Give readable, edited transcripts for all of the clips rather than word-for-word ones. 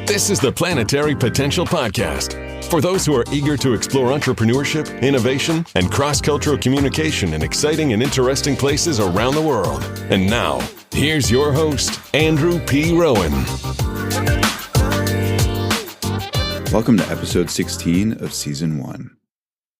This is the Planetary Potential Podcast for those who are eager to explore entrepreneurship, innovation, and cross-cultural communication in exciting and interesting places around the world. And now, here's your host, Andrew P. Rowan. Welcome to episode 16 of season 1.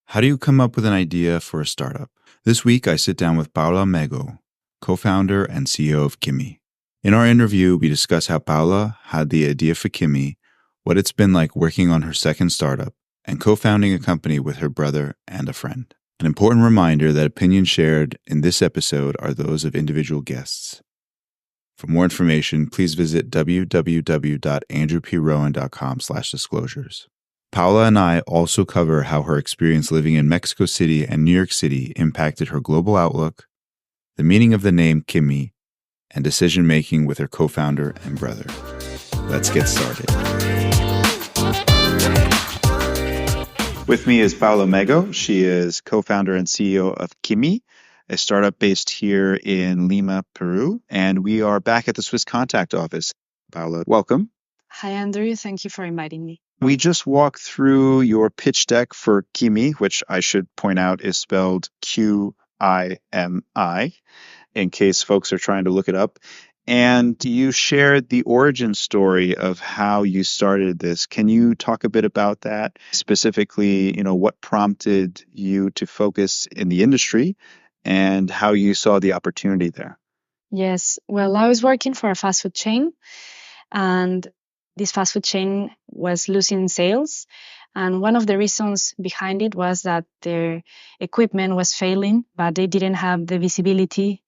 How do you come up with an idea for a startup? This week, I sit down with Paola Mego, co-founder and CEO of Kimi. In our interview, we discuss how Paola had the idea for Kimi, what it's been like working on her second startup, and co-founding a company with her brother and a friend. An important reminder that opinions shared in this episode are those of individual guests. For more information, please visit www.andrewprowan.com/disclosures. Paola and I also cover how her experience living in Mexico City and New York City impacted her global outlook, the meaning of the name Kimi, and decision-making with her co-founder and brother. Let's get started. With me is Paola Mego. She is co-founder and CEO of Kimi, a startup based here in Lima, Peru. And we are back at the Swiss Contact office. Paola, welcome. Hi, Andrew. Thank you for inviting me. We just walked through your pitch deck for Kimi, which I should point out is spelled Qimi, in case folks are trying to look it up. And you shared the origin story of how you started this. Can you talk a bit about that? Specifically, what prompted you to focus in the industry and how you saw the opportunity there? Yes. Well, I was working for a fast food chain, and this fast food chain was losing sales. And one of the reasons behind it was that their equipment was failing, but they didn't have the visibility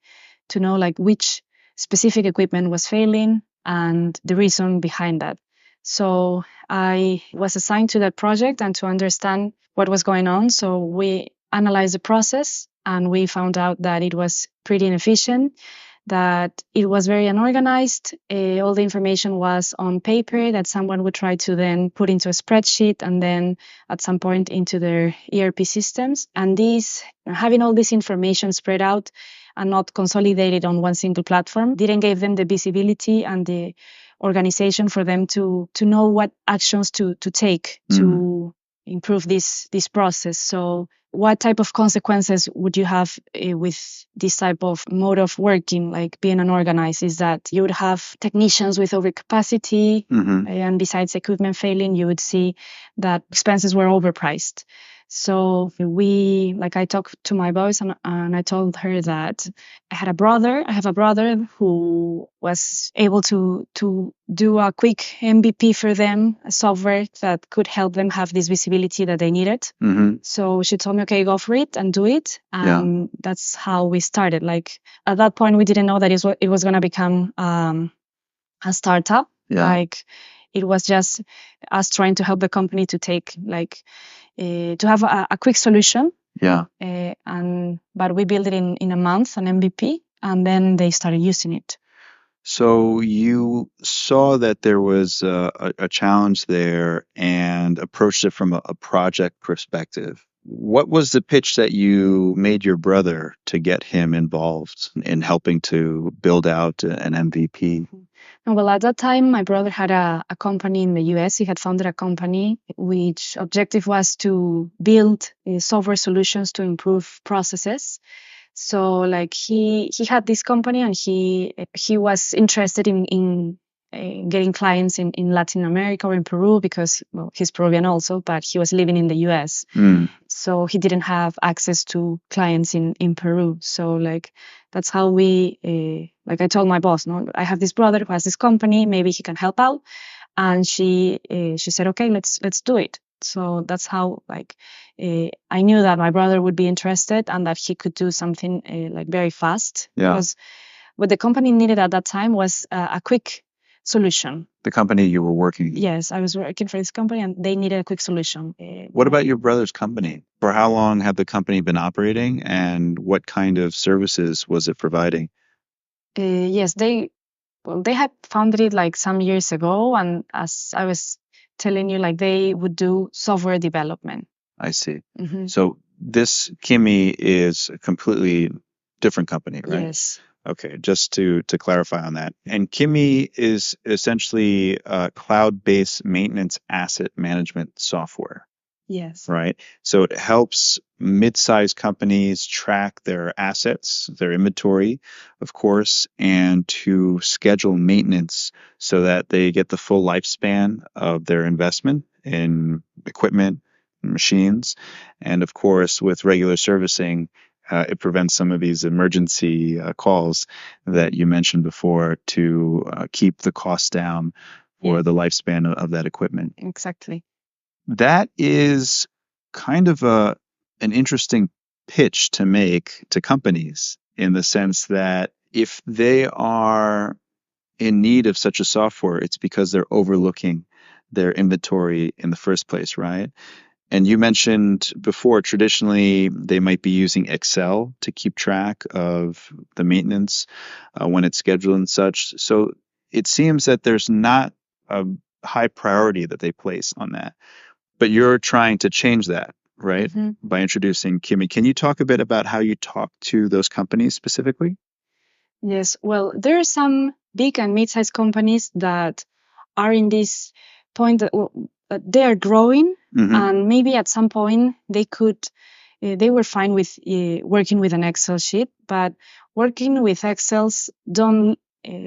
to know which specific equipment was failing and the reason behind that. So I was assigned to that project and to understand what was going on. So we analyzed the process and we found out that it was pretty inefficient, that it was very unorganized. All the information was on paper that someone would try to then put into a spreadsheet and then at some point into their ERP systems. And having all this information spread out and not consolidated on one single platform didn't give them the visibility and the organization for them to know what actions to take to improve this process. So what type of consequences would you have with this type of mode of working, like being unorganized, is that you would have technicians with overcapacity, and besides equipment failing, you would see that expenses were overpriced. So I talked to my boss and I told her that I have a brother who was able to do a quick MVP for them, a software that could help them have this visibility that they needed. So she told me, okay, go for it and do it. And that's how we started. At that point, we didn't know that it was going to become a startup. Yeah. It was just us trying to help the company to take to have a quick solution. Yeah. But we built it in a month, an MVP, and then they started using it. So you saw that there was a challenge there and approached it from a project perspective. What was the pitch that you made your brother to get him involved in helping to build out an MVP? Well, at that time, my brother had a company in the US. He had founded a company which objective was to build software solutions to improve processes. So he had this company and he was interested in getting clients in Latin America or in Peru because, he's Peruvian also, but he was living in the US. So he didn't have access to clients in Peru. So that's how we, I told my boss, I have this brother who has this company, maybe he can help out. And she said, okay, let's do it. So that's how I knew that my brother would be interested and that he could do something very fast. Yeah. Because what the company needed at that time was a quick solution. The company you were working? Yes, I was working for this company and they needed a quick solution. What about your brother's company? For how long had the company been operating and what kind of services was it providing? Yes, they had founded it some years ago, and as I was telling you, they would do software development. I see. So this Kimi is a completely different company, right? Yes. Okay, just to clarify on that. And Kimi is essentially a cloud-based maintenance asset management software, Yes. right? So it helps mid-sized companies track their assets, their inventory, of course, and to schedule maintenance so that they get the full lifespan of their investment in equipment, machines, and of course, with regular servicing, it prevents some of these emergency calls that you mentioned before to keep the costs down for Yeah. the lifespan of that equipment. Exactly. That is kind of an interesting pitch to make to companies in the sense that if they are in need of such a software, it's because they're overlooking their inventory in the first place, right? And you mentioned before, traditionally, they might be using Excel to keep track of the maintenance when it's scheduled and such. So it seems that there's not a high priority that they place on that. But you're trying to change that, right? Mhm. By introducing Kimi. Can you talk a bit about how you talk to those companies specifically? Yes. Well, there are some big and mid-sized companies that are in this point that they are growing, Mm-hmm. and maybe at some point they were fine with working with an Excel sheet, but working with Excels don't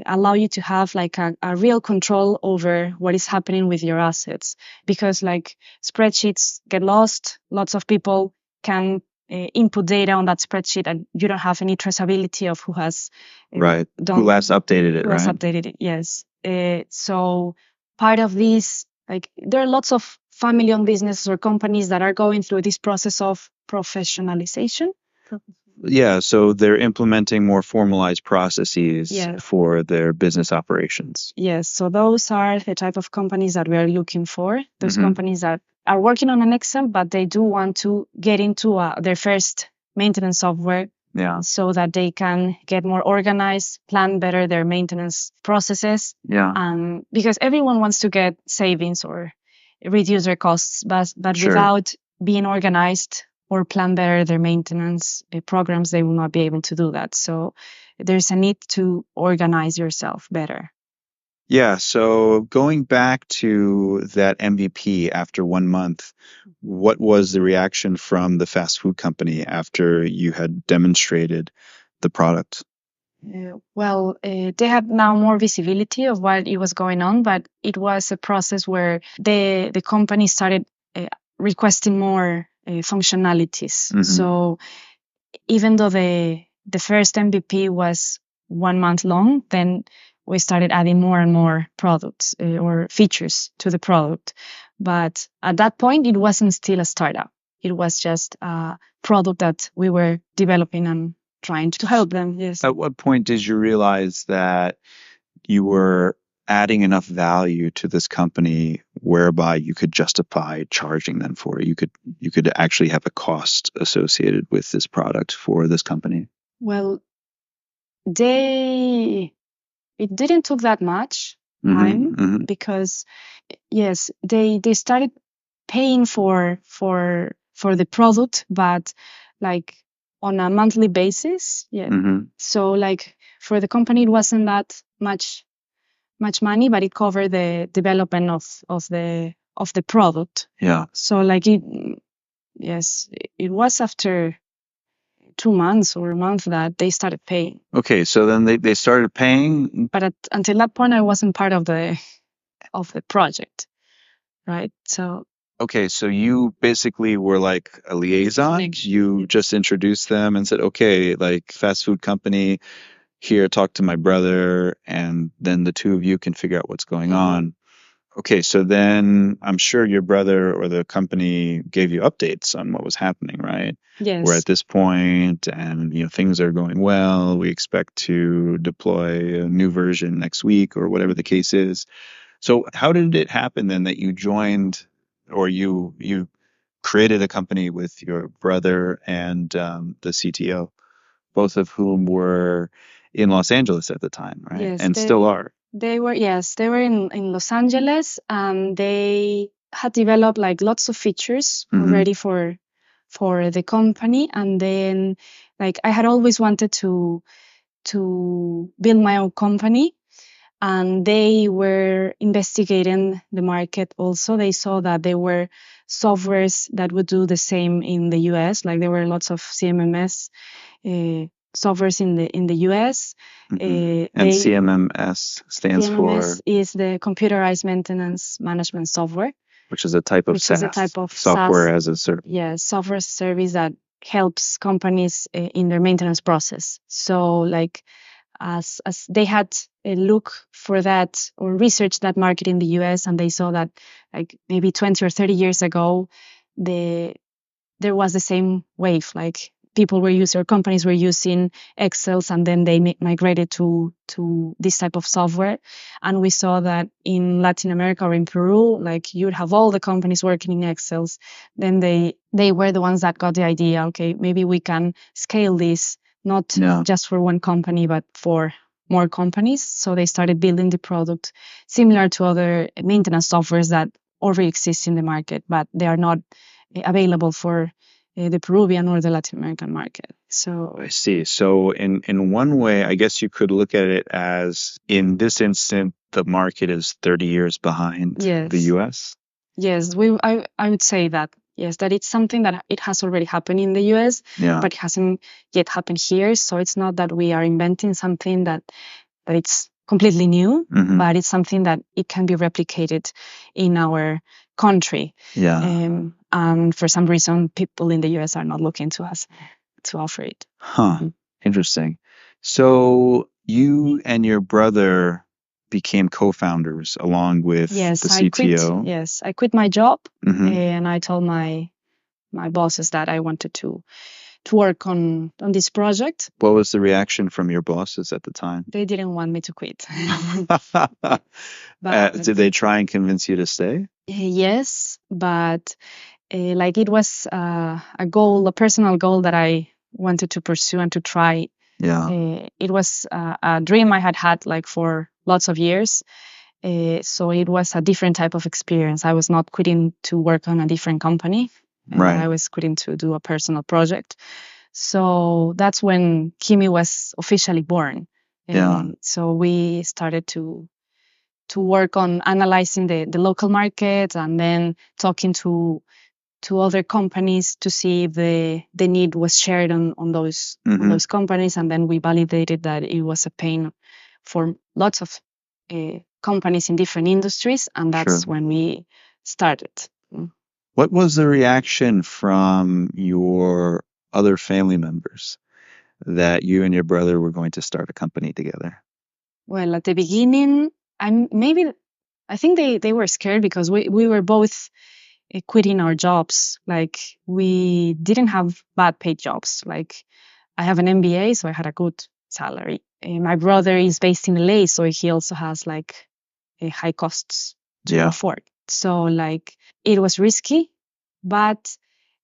allow you to have like a real control over what is happening with your assets, because like spreadsheets get lost. Lots of people can input data on that spreadsheet, and you don't have any traceability of who has Right. done Who last updated it, who has right? updated it. Yes. So part of this, like there are lots of family-owned businesses or companies that are going through this process of professionalization. Yeah, so they're implementing more formalized processes Yes. for their business operations. Yes. So those are the type of companies that we are looking for. Those Mhm. companies that are working on an Excel, but they do want to get into their first maintenance software Yeah. so that they can get more organized, plan better their maintenance processes. Yeah. Because everyone wants to get savings or reduce their costs, but Sure. without being organized or plan better their maintenance programs, they will not be able to do that. So there's a need to organize yourself better. Yeah, so going back to that MVP after 1 month, what was the reaction from the fast food company after you had demonstrated the product? They have now more visibility of what it was going on, but it was a process where the company started requesting more functionalities. Mhm. So even though the first MVP was 1 month long, then we started adding more and more products or features to the product. But at that point, it wasn't still a startup. It was just a product that we were developing and trying to help them. Yes. At what point did you realize that you were adding enough value to this company whereby you could justify charging them for it? You could actually have a cost associated with this product for this company. Well, it didn't took that much Mhm, time mhm. because yes, they started paying for the product, but like on a monthly basis. Yeah. Mhm. So like for the company, it wasn't that much money, but it covered the development of the product. Yeah. So like yes, it was after 2 months or a month that they started paying. Okay, so then they started paying. But until that point, I wasn't part of the project, right? So Okay, so you basically were like a liaison. Connection, You yes. just introduced them and said, okay, like fast food company, here, talk to my brother, and then the two of you can figure out what's going on. Okay, so then I'm sure your brother or the company gave you updates on what was happening, right? Yes. We're at this point and things are going well. We expect to deploy a new version next week or whatever the case is. So how did it happen then that you joined or you created a company with your brother and the CTO, both of whom were in Los Angeles at the time, right? Yes, And still are. they were in Los Angeles, and they had developed like lots of features Mhm. already for the company. And then like I had always wanted to to build my own company. And they were investigating the market also. They saw that there were softwares that would do the same in the US. Like there were lots of CMMS softwares in the US. And CMMS stands CMMS for, is the computerized maintenance management software, which is a type of which SaaS, is a type of software SaaS, as a service. yeah, software service that helps companies in their maintenance process. So like as they had a look for that or research that market in the US, and they saw that like maybe 20 or 30 years ago, there was the same wave. Like people were using, or companies were using Excels, and then they migrated to this type of software. And we saw that in Latin America or in Peru, like you'd have all the companies working in Excels. Then they were the ones that got the idea, okay, maybe we can scale this, not just for one company, but for more companies. So they started building the product similar to other maintenance softwares that already exist in the market, but they are not available for the Peruvian or the Latin American market. So I see. So in one way, I guess you could look at it as, in this instant, the market is 30 years behind the US. Yes, I would say that. Yes, that it's something that it has already happened in the US, but it hasn't yet happened here. So it's not that we are inventing something that it's completely new, but it's something that it can be replicated in our country. And for some reason, people in the US are not looking to us to offer it. Interesting. So you and your brother became co-founders along with the CTO. I quit my job, and I told my bosses that I wanted to work on this project. What was the reaction from your bosses at the time? They didn't want me to quit. Did they try and convince you to stay? Yes, but like it was a goal, a personal goal that I wanted to pursue and to try. It was a dream I had like for lots of years. So it was a different type of experience. I was not quitting to work on a different company. I was quitting to do a personal project. So that's when Kimi was officially born. So we started to work on analyzing the local market, and then talking to other companies to see if the need was shared on those companies. And then we validated that it was a pain for lots of companies in different industries. And that's when we started. What was the reaction from your other family members that you and your brother were going to start a company together? Well, at the beginning, I think they were scared, because we were both quitting our jobs. Like we didn't have bad paid jobs. Like I have an MBA, so I had a good salary. My brother is based in LA, so he also has like high costs to afford. So like it was risky, but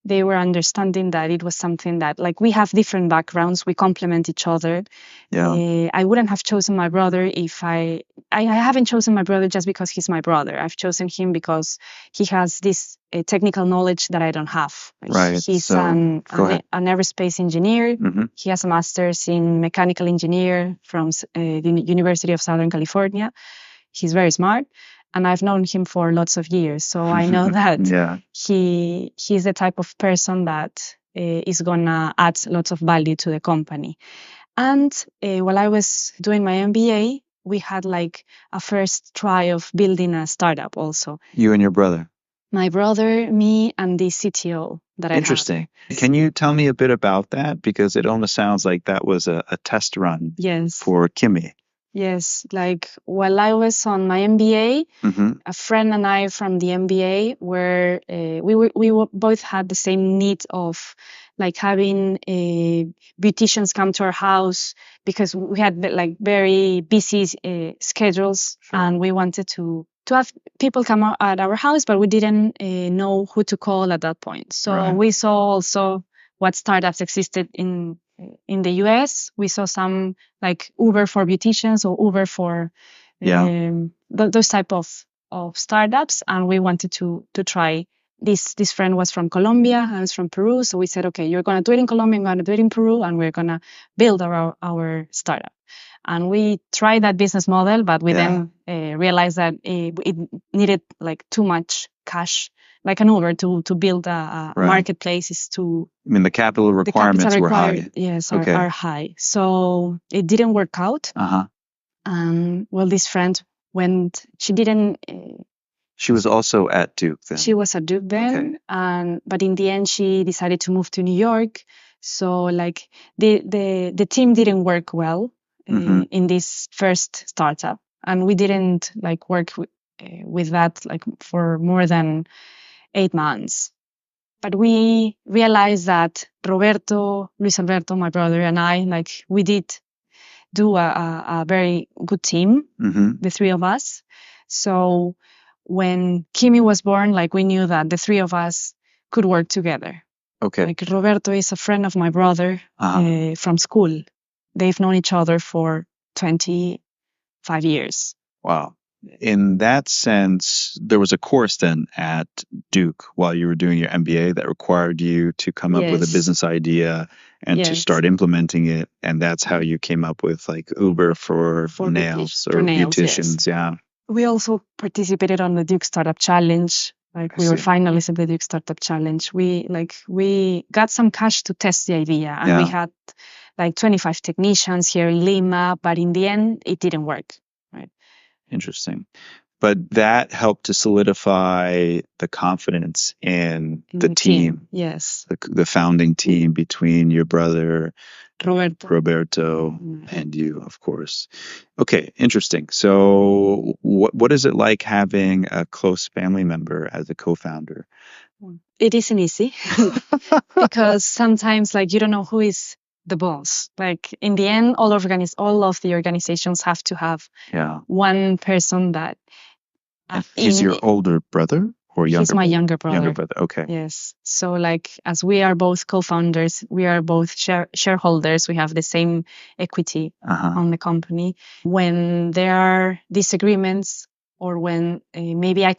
they were understanding that it was something that, like, we have different backgrounds, we complement each other. I wouldn't have chosen my brother if I haven't chosen my brother just because he's my brother. I've chosen him because he has this technical knowledge that I don't have. He's an aerospace engineer. He has a master's in mechanical engineer from the University of Southern California. He's very smart. And I've known him for lots of years. So I know that he's the type of person that is going to add lots of value to the company. And while I was doing my MBA, we had like a first try of building a startup also. You and your brother? My brother, me, and the CTO that I had. Interesting. Can you tell me a bit about that? Because it almost sounds like that was a test run for Kimi. Yes, like while I was on my MBA, a friend and I from the MBA were we both had the same need of like having beauticians come to our house, because we had like very busy schedules, and we wanted to have people come out at our house, but we didn't know who to call at that point. So we saw also what startups existed in the US. We saw some like Uber for beauticians or Uber for those type of startups, and we wanted to try this friend was from Colombia, I was from Peru. So we said, okay, you're going to do it in Colombia, I'm going to do it in Peru, and we're going to build our startup. And we tried that business model, but we then realized that it needed like too much cash, like an Uber, to build a marketplace is too. I mean, the capital requirements were high. Yes, are high. So it didn't work out. Well, this friend went. She didn't. She was also at Duke then. She was at Duke then, but in the end, she decided to move to New York. So like the team didn't work well in this first startup, and we didn't like work with that like for more than 8 months. But we realized that Roberto, Luis Alberto, my brother, and I, like we did do a very good team, the three of us. So when Kimi was born, like we knew that the three of us could work together. Okay. Like Roberto is a friend of my brother from school. They've known each other for 25 years. Wow. In that sense, there was a course then at Duke while you were doing your MBA that required you to come up with a business idea and to start implementing it. And that's how you came up with like Uber for nails or beauticians. Yeah. We also participated on the Duke Startup Challenge. Like we were finalists of the Duke Startup Challenge. We got some cash to test the idea, and we had like 25 technicians here in Lima, but in the end, it didn't work. Right. Interesting. But that helped to solidify the confidence in the team. Yes. The founding team between your brother, Roberto, and you, of course. Okay, interesting. So what is it like having a close family member as a co-founder? It isn't easy because sometimes like you don't know who is the boss. Like in the end, all of the organizations have to have one person that. He's your older brother or younger? He's my younger brother. Younger brother. Okay. Yes. So like as we are both co-founders, we are both shareholders. We have the same equity on the company. When there are disagreements, or when maybe I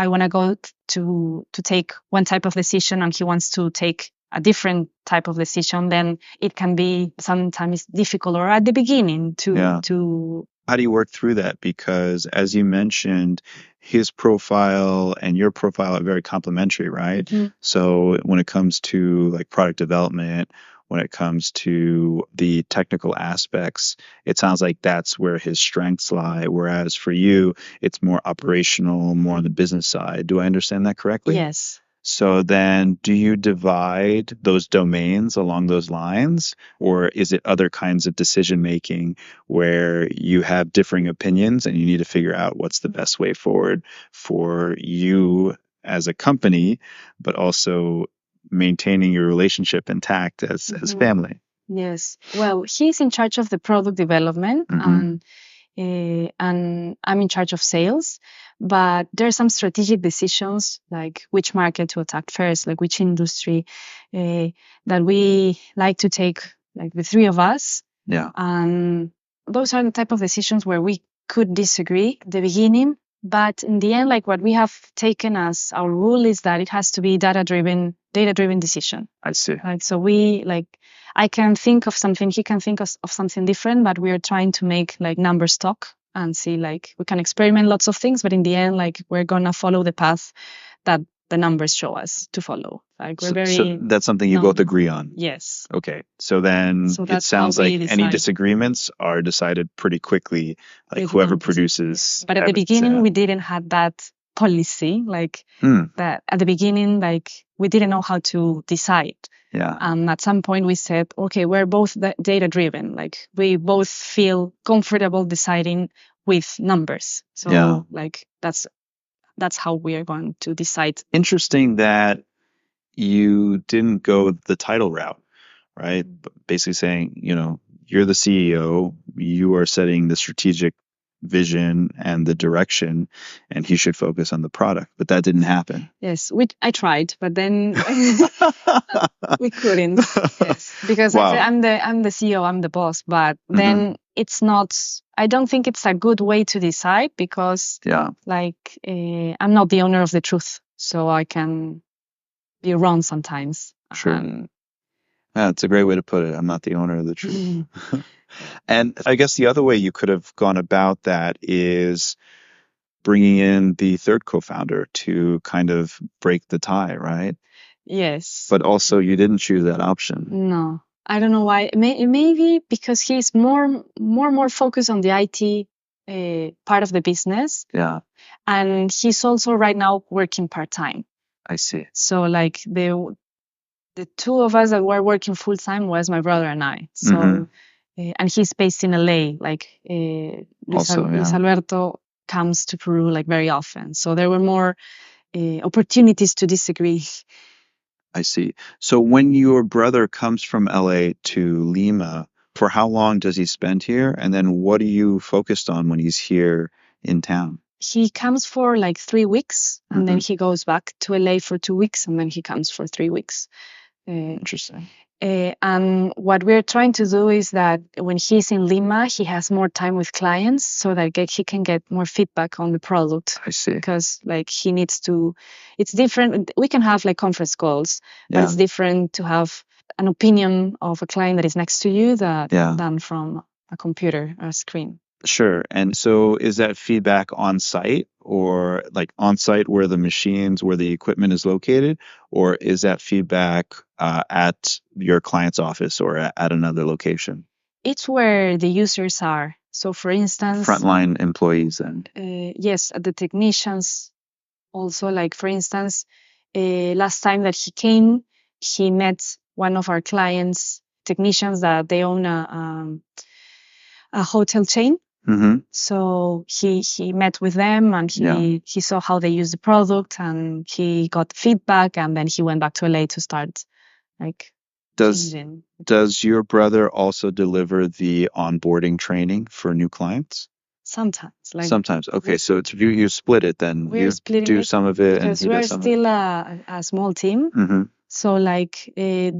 want to go to take one type of decision and he wants to take a different type of decision, then it can be sometimes difficult, or at the beginning to. How do you work through that? Because as you mentioned, his profile and your profile are very complementary, right? So when it comes to like product development, when it comes to the technical aspects, it sounds like that's where his strengths lie. Whereas for you, it's more operational, more on the business side. Do I understand that correctly? Yes. So then do you divide those domains along those lines, or is it other kinds of decision making where you have differing opinions and you need to figure out what's the best way forward for you as a company, but also maintaining your relationship intact as family? Yes. Well, he's in charge of the product development and I'm in charge of sales, but there are some strategic decisions like which market to attack first, like which industry that we like to take, like the three of us. Yeah. And those are the type of decisions where we could disagree at the beginning, but in the end, like what we have taken as our rule is that it has to be data-driven decision. I see. Like, so I can think of something, he can think of something different, but we are trying to make like numbers talk and see, like we can experiment lots of things, but in the end, like we're gonna follow the path that the numbers show us to follow. Like we're so that's something you both agree on? Yes. Okay. So then it sounds like any disagreements are decided pretty quickly, like whoever produces. But at the beginning, we didn't have that policy, like that at the beginning, like we didn't know how to decide. Yeah. At some point we said, okay, we're both data driven. Like we both feel comfortable deciding with numbers. So like that's how we are going to decide. Interesting that you didn't go the title route, right? Basically saying, you're the CEO, you are setting the strategic vision and the direction, and he should focus on the product. But that didn't happen. Yes, I tried, but then we couldn't. Yes, because I'm the CEO, I'm the boss. But then it's not. I don't think it's a good way to decide because, I'm not the owner of the truth, so I can be wrong sometimes. Sure. That's a great way to put it. I'm not the owner of the truth. And I guess the other way you could have gone about that is bringing in the third co-founder to kind of break the tie, right? Yes. But also you didn't choose that option. No, I don't know why. Maybe because he's more focused on the IT part of the business. Yeah, And he's also right now working part-time. I see. So like the two of us that were working full-time was my brother and I. So and he's based in LA. Like Luis Alberto comes to Peru like very often. So there were more opportunities to disagree. I see. So when your brother comes from LA to Lima, for how long does he spend here? And then what are you focused on when he's here in town? He comes for like 3 weeks and then he goes back to LA for 2 weeks and then he comes for 3 weeks. Interesting. And what we're trying to do is that when he's in Lima, he has more time with clients so that he can get more feedback on the product. I see. Because like he needs to, it's different. We can have like conference calls, but it's different to have an opinion of a client that is next to you than from a computer or a screen. Sure. And so is that feedback on site or like on site where the machines, where the equipment is located? Or is that feedback at your client's office or at another location? It's where the users are. So for instance, frontline employees then? Yes, the technicians also. Like for instance, last time that he came, he met one of our clients, technicians that they own a hotel chain. So he met with them and he saw how they use the product and he got feedback and then he went back to LA to start like changing. Does your brother also deliver the onboarding training for new clients? Sometimes. Sometimes. Okay, so it's you split it then. We're splitting do it some of it because and he we're does some still a small team. So like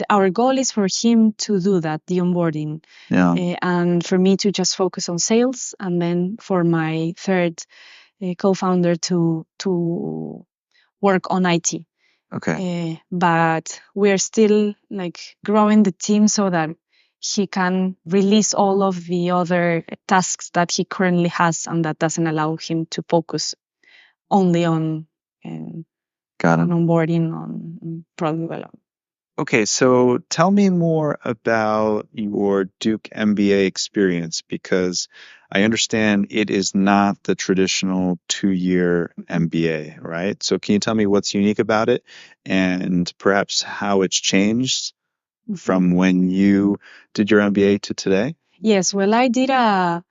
our goal is for him to do that, the onboarding, and for me to just focus on sales, and then for my third co-founder to work on IT. Okay. But we're still like growing the team so that he can release all of the other tasks that he currently has and that doesn't allow him to focus only on on onboarding, on product development. Okay, so tell me more about your Duke MBA experience because I understand it is not the traditional 2-year MBA, right? So can you tell me what's unique about it and perhaps how it's changed from when you did your MBA to today? Yes, well, I did an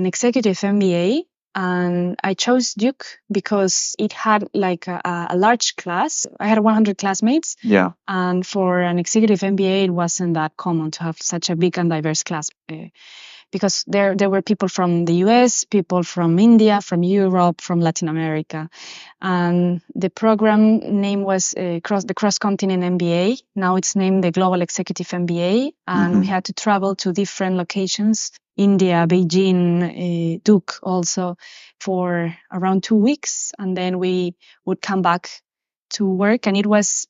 executive MBA. And I chose Duke because it had like a large class. I had 100 classmates. Yeah. And for an executive MBA, it wasn't that common to have such a big and diverse class. Because there were people from the US, people from India, from Europe, from Latin America. And the program name was the Cross-Continent MBA. Now it's named the Global Executive MBA. And we had to travel to different locations, India, Beijing, Duke also, for around 2 weeks. And then we would come back to work, and it was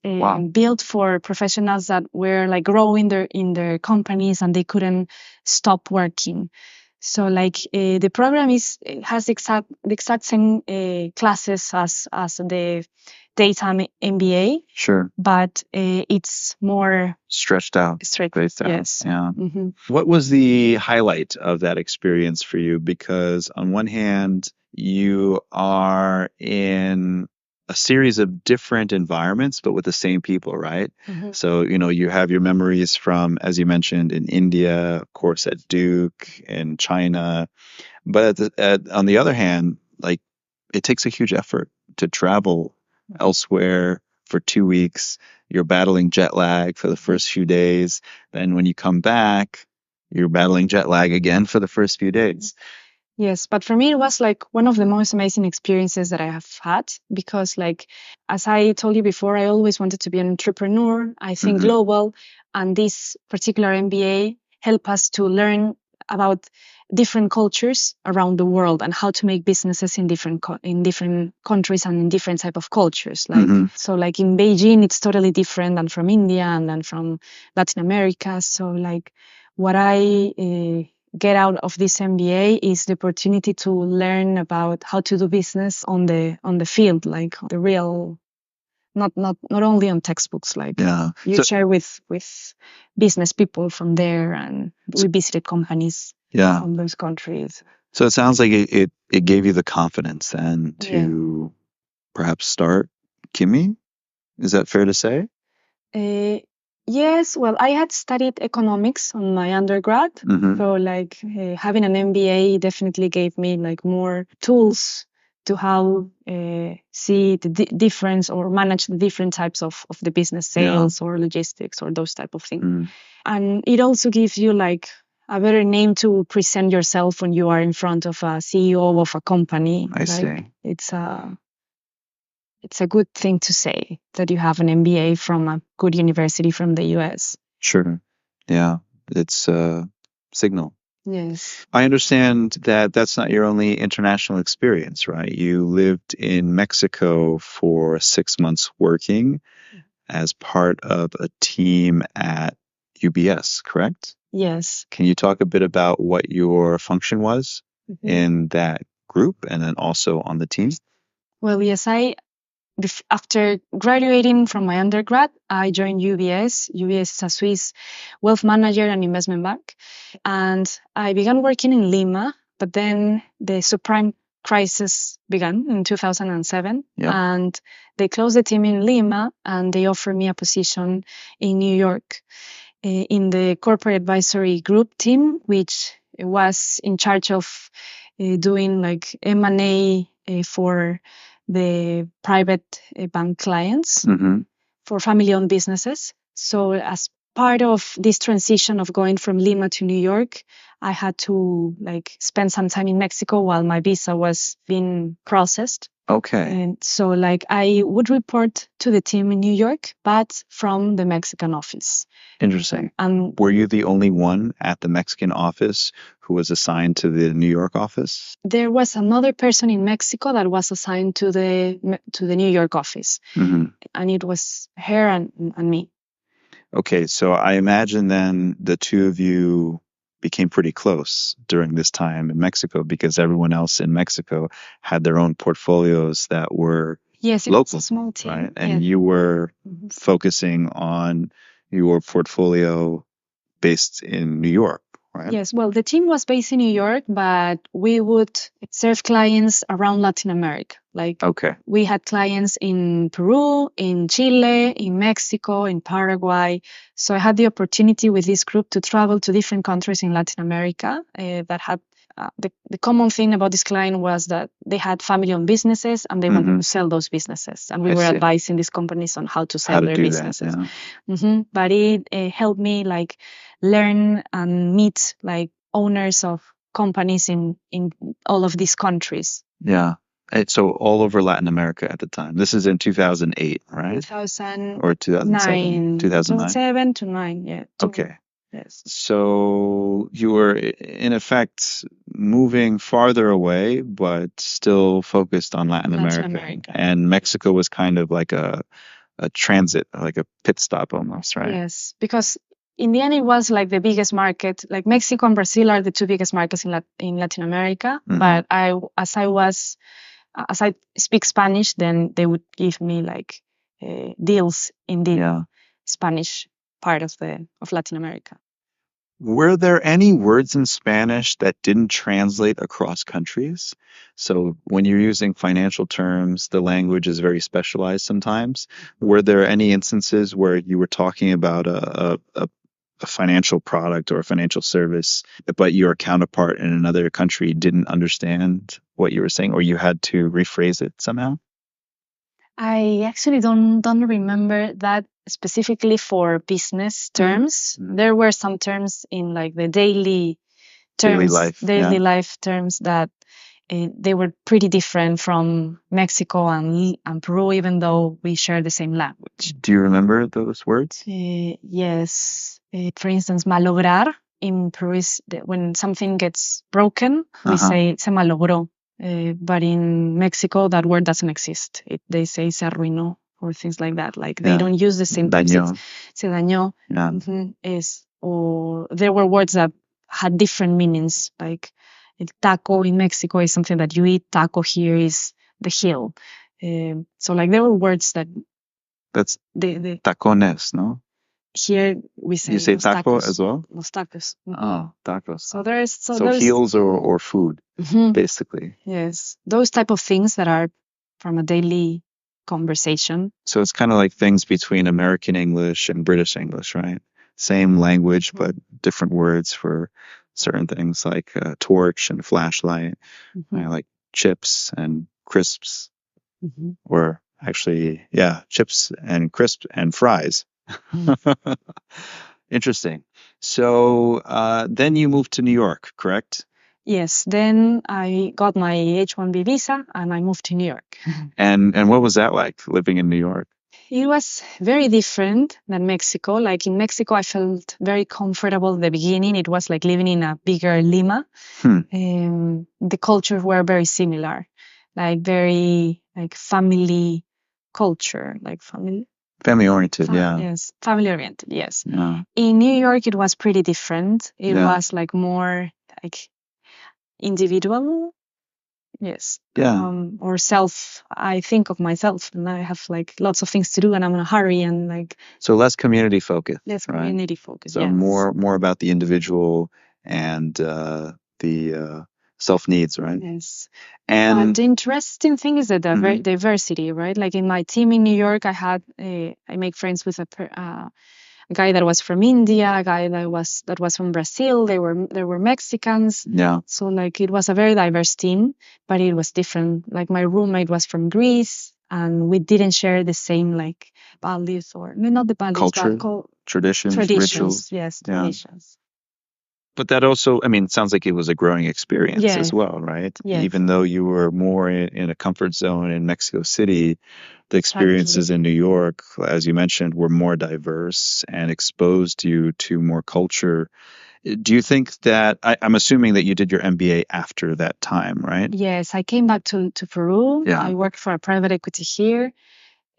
built for professionals that were like growing in their companies and they couldn't stop working. So like the program has the exact same classes as the daytime MBA. Sure. But it's more stretched out. Yes. Yeah. What was the highlight of that experience for you? Because on one hand, you are in a series of different environments, but with the same people, right? So, you have your memories from, as you mentioned, in India, of course, at Duke, in China. But on the other hand, like it takes a huge effort to travel elsewhere for 2 weeks. You're battling jet lag for the first few days. Then when you come back, you're battling jet lag again for the first few days. Yes, but for me, it was like one of the most amazing experiences that I have had because, like, as I told you before, I always wanted to be an entrepreneur. I think global, and this particular MBA helped us to learn about different cultures around the world and how to make businesses in different countries and in different type of cultures. So like in Beijing, it's totally different than from India and then from Latin America. So like what I get out of this MBA is the opportunity to learn about how to do business on the field, like the real, not only on textbooks. Like you share with business people from there, and we visited companies from those countries. So it sounds like it gave you the confidence then to perhaps start Kimi. Is that fair to say? Yes, well, I had studied economics on my undergrad, so like having an MBA definitely gave me like more tools to how see the difference or manage the different types of the business, sales or logistics or those type of things. And it also gives you like a better name to present yourself when you are in front of a CEO of a company. I see. It's a good thing to say that you have an MBA from a good university from the US. Sure. Yeah. It's a signal. Yes. I understand that that's not your only international experience, right? You lived in Mexico for 6 months working as part of a team at UBS, correct? Yes. Can you talk a bit about what your function was in that group and then also on the team? Well, yes, after graduating from my undergrad, I joined UBS. UBS is a Swiss wealth manager and investment bank. And I began working in Lima, but then the subprime crisis began in 2007. And they closed the team in Lima and they offered me a position in New York in the corporate advisory group team, which was in charge of doing like M&A for the private bank clients for family-owned businesses. So as part of this transition of going from Lima to New York, I had to like spend some time in Mexico while my visa was being processed. Okay. And so like I would report to the team in New York, but from the Mexican office. Interesting. Were you the only one at the Mexican office who was assigned to the New York office? There was another person in Mexico that was assigned to the New York office, and it was her and me. Okay, so I imagine then the two of you became pretty close during this time in Mexico because everyone else in Mexico had their own portfolios that were it local, was a small team, right? And you were focusing on your portfolio based in New York, right? Yes, well, the team was based in New York, but we would serve clients around Latin America. Like, we had clients in Peru, in Chile, in Mexico, in Paraguay. So I had the opportunity with this group to travel to different countries in Latin America that had the common thing about this client was that they had family-owned businesses and they wanted to sell those businesses. And we were advising these companies on how to sell their businesses. But it helped me like learn and meet like owners of companies in all of these countries. Yeah. So all over Latin America at the time. This is in 2008, right? 2000 or 2007? 2007 to 9, yeah. Okay. Yes. So you were in effect moving farther away, but still focused on Latin America. And Mexico was kind of like a transit, like a pit stop almost, right? Yes, because in the end it was like the biggest market. Like Mexico and Brazil are the two biggest markets in Latin America. But as I speak Spanish, then they would give me like deals in the Spanish part of Latin America. Were there any words in Spanish that didn't translate across countries? So when you're using financial terms, the language is very specialized sometimes. Were there any instances where you were talking about a financial product or a financial service, but your counterpart in another country didn't understand what you were saying, or you had to rephrase it somehow? I actually don't remember that specifically for business terms. There were some terms in like the daily life terms that they were pretty different from Mexico and Peru, even though we share the same language. Do you remember those words? Yes. For instance, malograr in Peru is that when something gets broken, we say se malogró. But in Mexico, that word doesn't exist. They say se arruinó or things like that. Like they don't use the same terms. Se dañó. Or there were words that had different meanings. Like el taco in Mexico is something that you eat. Taco here is the hill. So like there were words that. That's tacones, no? Here we say. You say taco tacos, as well? Los tacos. Oh, tacos. So there's heels or food, basically. Yes, those type of things that are from a daily conversation. So it's kind of like things between American English and British English, right? Same language, but different words for certain things like torch and flashlight, like chips and crisps, or actually, chips and crisps and fries. Interesting. So then you moved to New York, correct? Yes. Then I got my H-1B visa and I moved to New York. And what was that like, living in New York? It was very different than Mexico. Like in Mexico, I felt very comfortable at the beginning. It was like living in a bigger Lima. The cultures were very similar, like very like family culture, like family oriented, Yes, family oriented, yes. Yeah. In New York, it was pretty different. It was like more like individual. Yes. Or I think of myself and I have like lots of things to do and I'm in a hurry and like. So less community focused. Less community focused. So yes. more about the individual and the self needs, right? Yes. And the interesting thing is the diversity, right? Like in my team in New York, I make friends with a guy that was from India, a guy that was from Brazil. There were Mexicans. Yeah. So like it was a very diverse team, but it was different. Like my roommate was from Greece, and we didn't share the same like values or not the values, culture, but traditions, rituals. Yes, traditions. But that also, I mean, it sounds like it was a growing experience as well, right? Yes. Even though you were more in a comfort zone in Mexico City, the experiences in New York, as you mentioned, were more diverse and exposed you to more culture. Do you think that, I'm assuming that you did your MBA after that time, right? Yes, I came back to Peru. Yeah. I worked for a private equity here.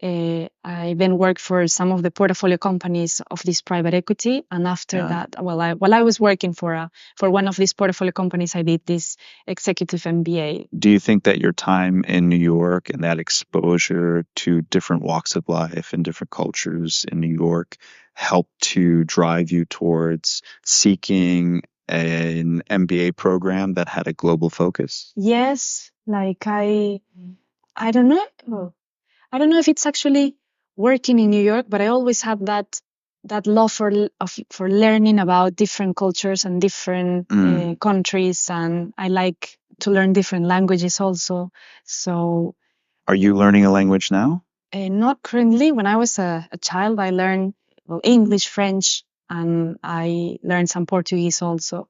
I then worked for some of the portfolio companies of this private equity, and after that, while I was working for one of these portfolio companies, I did this executive MBA. Do you think that your time in New York and that exposure to different walks of life and different cultures in New York helped to drive you towards seeking an MBA program that had a global focus? Yes, like I don't know. I don't know if it's actually working in New York, but I always had that love for learning about different cultures and different countries, and I like to learn different languages also. So, are you learning a language now? Not currently. When I was a child, I learned English, French, and I learned some Portuguese also.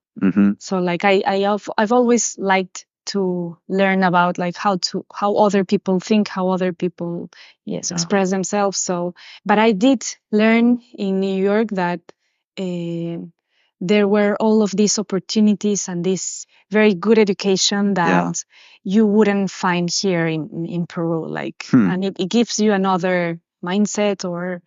So, like I've always liked to learn about like how other people think, how other people express themselves. So, but I did learn in New York that there were all of these opportunities and this very good education that you wouldn't find here in Peru. Like, and it gives you another mindset or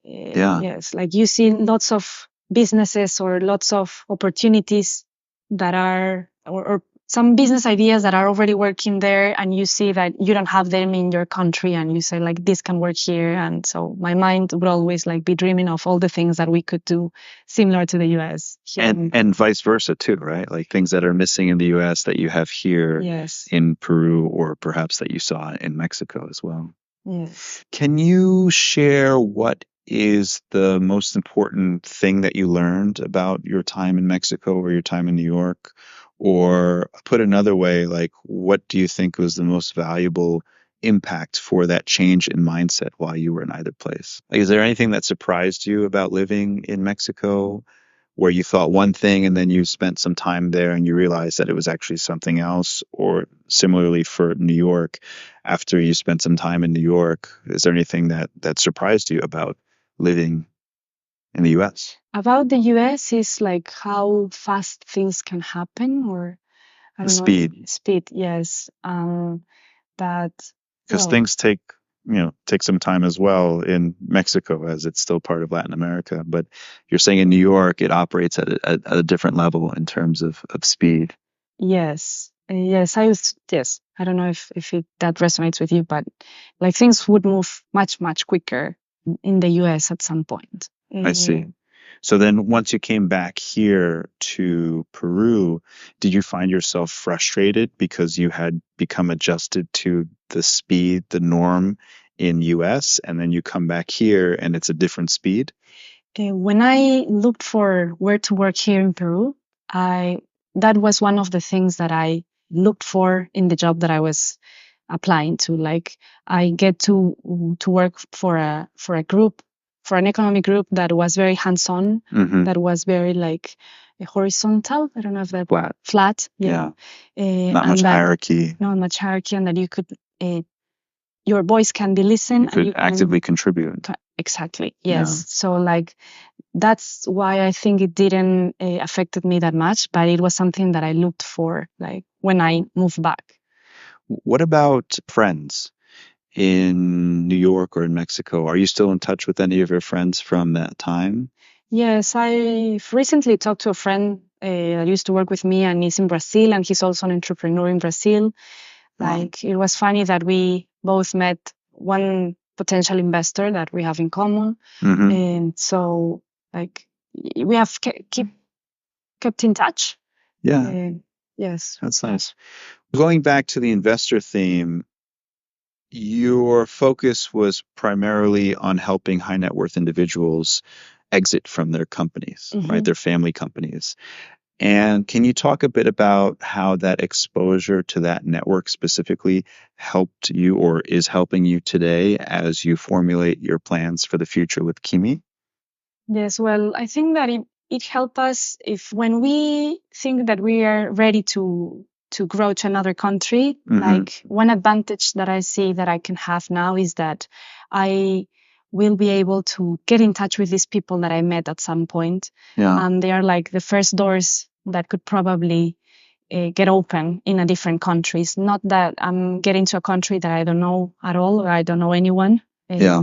yes, like you see lots of businesses or lots of opportunities that are or some business ideas that are already working there, and you see that you don't have them in your country, and you say like this can work here. And so my mind would always like be dreaming of all the things that we could do similar to the US here. And vice versa too, right? Like things that are missing in the US that you have here in Peru, or perhaps that you saw in Mexico as well. Yes. Can you share what is the most important thing that you learned about your time in Mexico or your time in New York? Or put another way, like what do you think was the most valuable impact for that change in mindset while you were in either place? Like, is there anything that surprised you about living in Mexico, where you thought one thing and then you spent some time there and you realized that it was actually something else? Or similarly for New York, after you spent some time in New York, is there anything that surprised you about living in the US? About the US is like how fast things can happen, or I The don't know. speed. Speed, yes. That, Because well, things take some time as well in Mexico, as it's still part of Latin America. But you're saying in New York, it operates at a different level in terms of speed. yes. Yes, yes. I don't know if that resonates with you, but like things would move much, much quicker in the US at some point. I see. So then once you came back here to Peru, did you find yourself frustrated because you had become adjusted to the speed, the norm in US, and then you come back here and it's a different speed? When I looked for where to work here in Peru, that was one of the things that I looked for in the job that I was applying to. Like, I get to work for a group, for an economic group that was very hands-on, Mm-hmm. that was very like horizontal. I don't know if that Flat. yeah. Not much hierarchy. Not much hierarchy, and that you could your voice can be listened. You could and you actively contribute. Exactly. Yes. So like that's why I think it didn't affected me that much, but it was something that I looked for like when I moved back. What about friends in New York or in Mexico? Are you still in touch with any of your friends from that time? Yes, I've recently talked to a friend that used to work with me, and he's in Brazil, and he's also an entrepreneur in Brazil. Like, it was funny that we both met one potential investor that we have in common. Mm-hmm. And so, like, we have kept in touch. Yeah, Yes. that's nice. Going back to the investor theme, your focus was primarily on helping high net worth individuals exit from their companies, right? Their family companies. And can you talk a bit about how that exposure to that network specifically helped you or is helping you today as you formulate your plans for the future with Kimi? Yes, well, I think that it helped us if when we think that we are ready to grow to another country. Like, one advantage that I see that I can have now is that I will be able to get in touch with these people that I met at some point. Yeah. And they are like the first doors that could probably get open in a different countries. Not that I'm getting to a country that I don't know at all, or I don't know anyone. Yeah.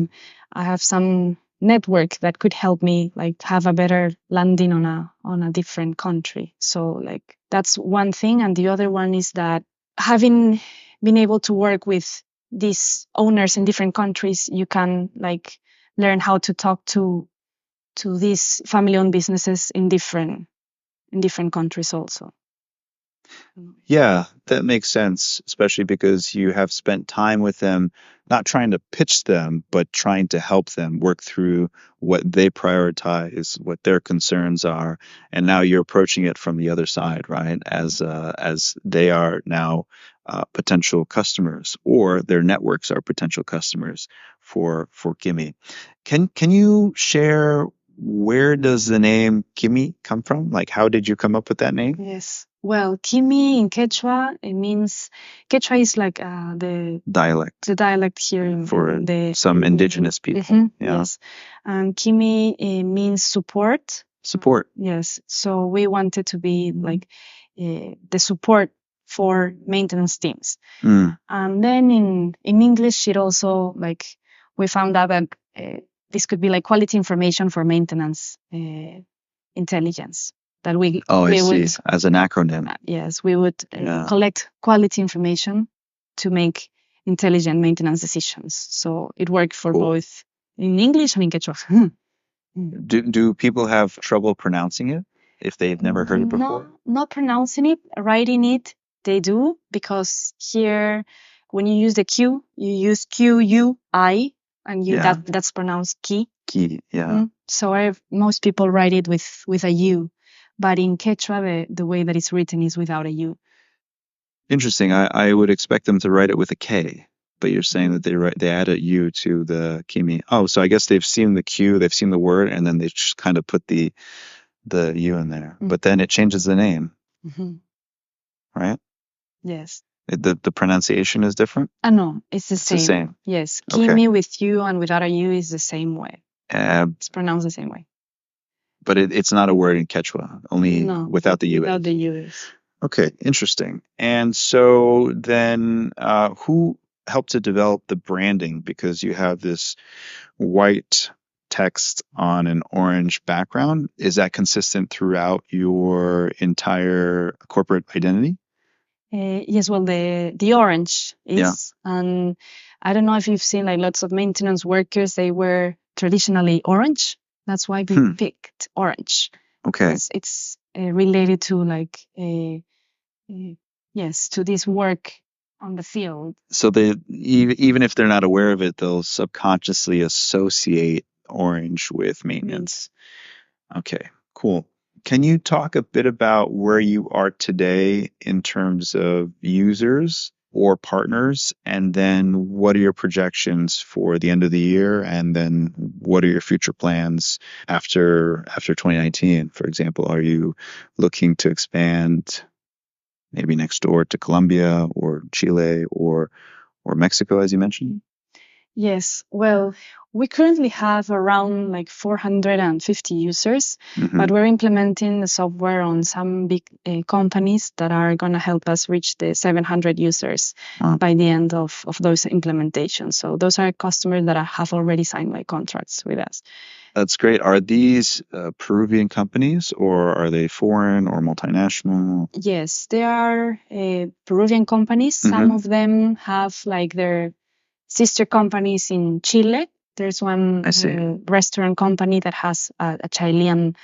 I have some network that could help me like have a better landing on a different country. So like that's one thing, and the other one is that having been able to work with these owners in different countries, you can like learn how to talk to these family-owned businesses in different countries also. Yeah, that makes sense, especially because you have spent time with them, not trying to pitch them, but trying to help them work through what they prioritize, what their concerns are, and now you're approaching it from the other side, right? As they are now potential customers, or their networks are potential customers for Kimi. Can you share, where does the name Kimi come from? Like, how did you come up with that name? Yes. Well, Kimi in Quechua, Quechua is like the dialect here for in some indigenous people. Yeah. Yes. And Kimi means support. Support. Yes. So we wanted to be like the support for maintenance teams. And then in English, it also like we found out that this could be like quality information for maintenance intelligence. That we see. As an acronym. Yes, we would collect quality information to make intelligent maintenance decisions. So it worked for both in English and in Quechua. Do people have trouble pronouncing it if they've never heard it before? Not pronouncing it, writing it, they do, because here when you use the Q, you use QUI, and that's pronounced ki. Ki, yeah. So most people write it with a U, but in Quechua the way that it's written is without a U. Interesting. I would expect them to write it with a K, but you're saying that they add a U to the Kimi. Oh, so I guess they've seen the Q, they've seen the word, and then they just kind of put the U in there. But then it changes the name, right? Yes. The pronunciation is different? No, it's the same. The same. Yes, Kimi with U and without a U is the same way. It's pronounced the same way. But it's not a word in Quechua, only No, without the U.S. without the US. Okay, interesting. And so then who helped to develop the branding? Because you have this white text on an orange background. Is that consistent throughout your entire corporate identity? Yes, well, the orange Yeah. is, and I don't know if you've seen like lots of maintenance workers, they were traditionally orange. That's why we picked orange. Okay. It's related to like, yes, to this work on the field. So they even if they're not aware of it, they'll subconsciously associate orange with maintenance. Okay, cool. Can you talk a bit about where you are today in terms of users or partners, and then what are your projections for the end of the year, and then what are your future plans after 2019? For example, are you looking to expand maybe next door to Colombia or Chile or Mexico, as you mentioned? Yes, well, we currently have around like 450 users, but we're implementing the software on some big companies that are going to help us reach the 700 users by the end of those implementations. So those are customers that have already signed like contracts with us. That's great. Are these Peruvian companies, or are they foreign or multinational? Yes, they are Peruvian companies. Some of them have like their sister companies in Chile. There's one restaurant company that has a Chilean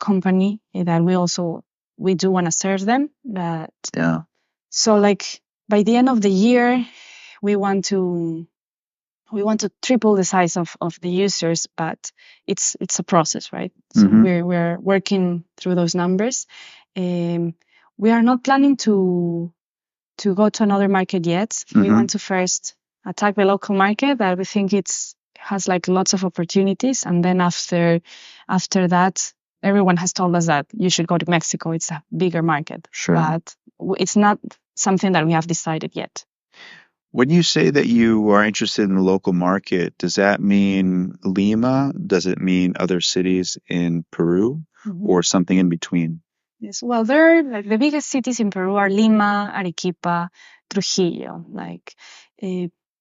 company that we do want to serve them. So like by the end of the year, we want to triple the size of the users, but it's a process, right? So we're working through those numbers. We are not planning to go to another market yet. We want to first attack the local market that we think has like lots of opportunities, and then after that, everyone has told us that you should go to Mexico. It's a bigger market, but it's not something that we have decided yet. When you say that you are interested in the local market, does that mean Lima? Does it mean other cities in Peru, or something in between? Yes, well, they're like the biggest cities in Peru are Lima, Arequipa, Trujillo. Like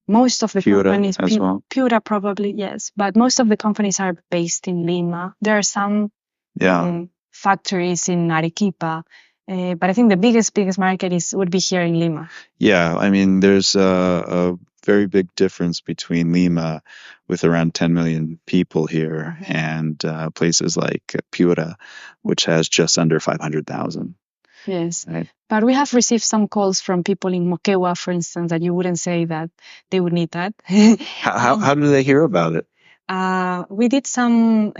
most of the companies, as well. Piura probably, yes, but most of the companies are based in Lima. There are some factories in Arequipa, but I think the biggest market would be here in Lima. Yeah, I mean, there's a very big difference between Lima, with around 10 million people here, and places like Piura, which has just under 500,000. Yes, right? But we have received some calls from people in Moquegua, for instance, that you wouldn't say that they would need that. How do they hear about it? We did some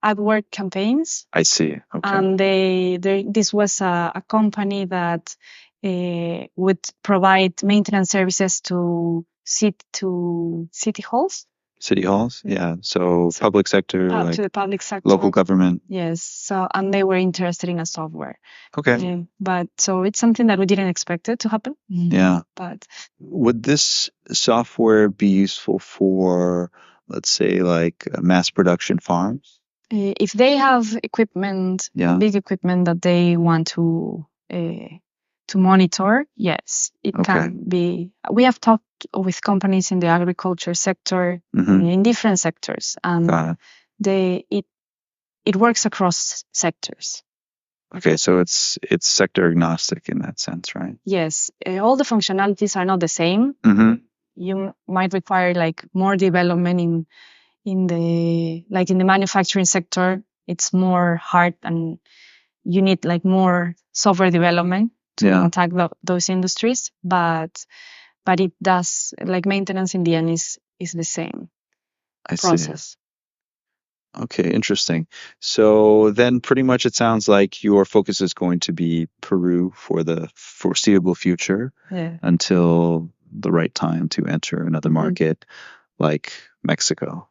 AdWords campaigns. I see. Okay. And this was a company that would provide maintenance services to city halls. City halls, yeah. So public sector, like to the public sector, local government. Yes. So, and they were interested in a software. Okay. But so it's something that we didn't expect it to happen. Yeah. But would this software be useful for, let's say, like mass production farms? If they have equipment, big equipment that they want to monitor, yes, it can be. We have talked with companies in the agriculture sector, in different sectors, and it works across sectors. Okay, so it's sector agnostic in that sense, right? Yes, all the functionalities are not the same. You might require like more development in the manufacturing sector. It's more hard, and you need like more software development to attack those industries. But it does, like, maintenance in the end is the same process. See. Okay, interesting. So then pretty much it sounds like your focus is going to be Peru for the foreseeable future, until the right time to enter another market like Mexico.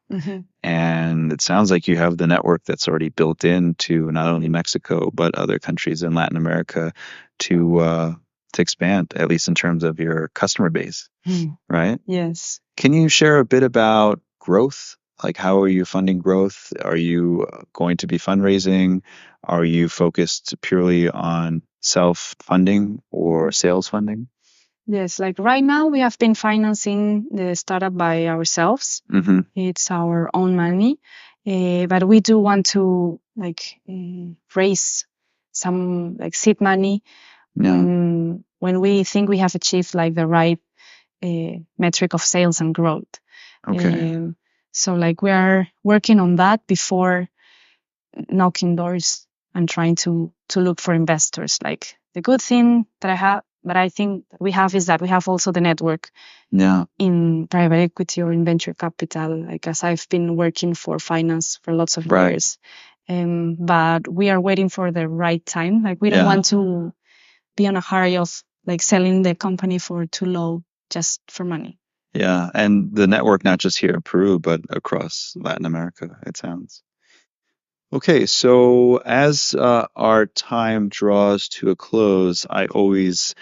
And it sounds like you have the network that's already built into not only Mexico, but other countries in Latin America to expand, at least in terms of your customer base, right? Yes. Can you share a bit about growth Like, how are you funding growth? Are you going to be fundraising? Are you focused purely on self-funding or sales funding? Yes, like right now we have been financing the startup by ourselves. Mm-hmm. It's our own money, but we do want to raise some like seed money when we think we have achieved like the right metric of sales and growth. Okay. So like we are working on that before knocking doors and trying to look for investors. Like the good thing that I think we have is that we have also the network in private equity or in venture capital, like as I've been working for finance for lots of years. But we are waiting for the right time. Like we don't want to be in a hurry of like selling the company for too low just for money. Yeah, and the network not just here in Peru, but across Latin America, it sounds. Okay, so as our time draws to a close, I always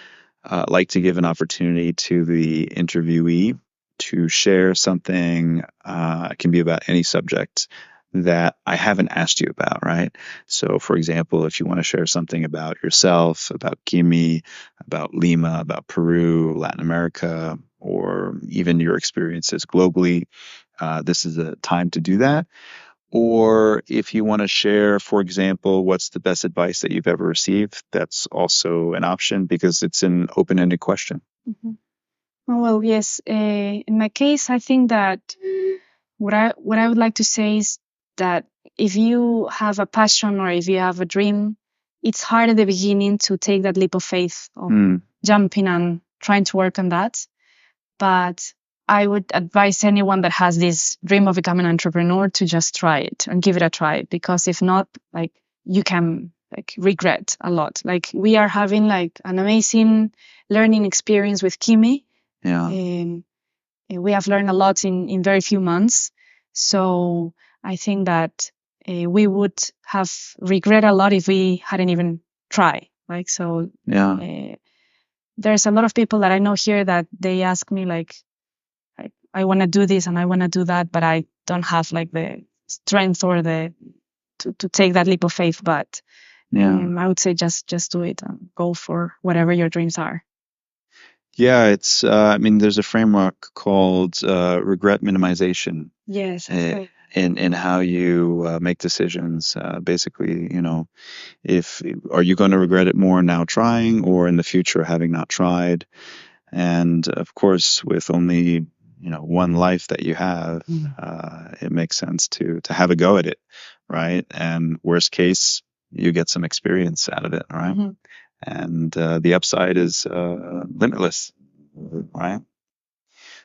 like to give an opportunity to the interviewee to share something, it can be about any subject, that I haven't asked you about, right? So, for example, if you want to share something about yourself, about Kimi, about Lima, about Peru, Latin America, or even your experiences globally, this is a time to do that. Or if you want to share, for example, what's the best advice that you've ever received, that's also an option because it's an open-ended question. Mm-hmm. Well, yes. In my case, I think that what I would like to say is that if you have a passion or if you have a dream, it's hard at the beginning to take that leap of faith of jumping and trying to work on that. But I would advise anyone that has this dream of becoming an entrepreneur to just try it and give it a try, because if not, like you can like regret a lot. Like we are having like an amazing learning experience with Kimi. We have learned a lot in very few months. So I think that we would have regret a lot if we hadn't even tried. Like so, there's a lot of people that I know here that they ask me like I want to do this and I want to do that, but I don't have like the strength or to take that leap of faith. But I would say just do it and go for whatever your dreams are. Yeah, it's. I mean, there's a framework called regret minimization. Yes. In how you make decisions. Basically, are you going to regret it more now trying or in the future having not tried? And of course, with only one life that you have, it makes sense to have a go at it, right? And worst case, you get some experience out of it, right? Mm-hmm. And the upside is limitless, right?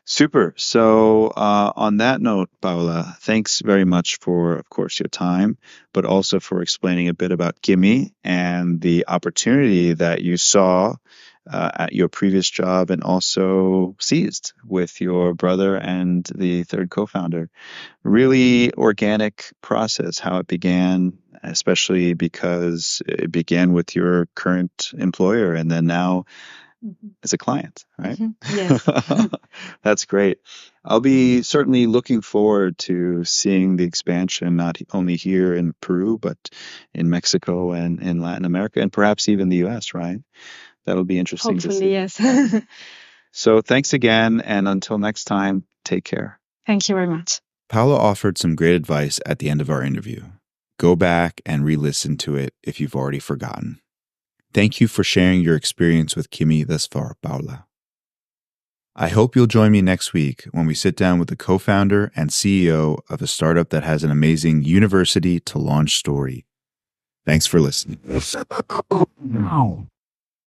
Super. So on that note, Paola, thanks very much for, of course, your time, but also for explaining a bit about Kimi and the opportunity that you saw at your previous job and also seized with your brother and the third co-founder. Really organic process, how it began, especially because it began with your current employer and then now as a client, right? Mm-hmm. Yes. That's great. I'll be certainly looking forward to seeing the expansion, not only here in Peru, but in Mexico and in Latin America, and perhaps even the US, right? That'll be interesting Hopefully, to see. Yes. So thanks again, and until next time, take care. Thank you very much. Paola offered some great advice at the end of our interview. Go back and re-listen to it if you've already forgotten. Thank you for sharing your experience with Kimi thus far, Paola. I hope you'll join me next week when we sit down with the co-founder and CEO of a startup that has an amazing university to launch story. Thanks for listening.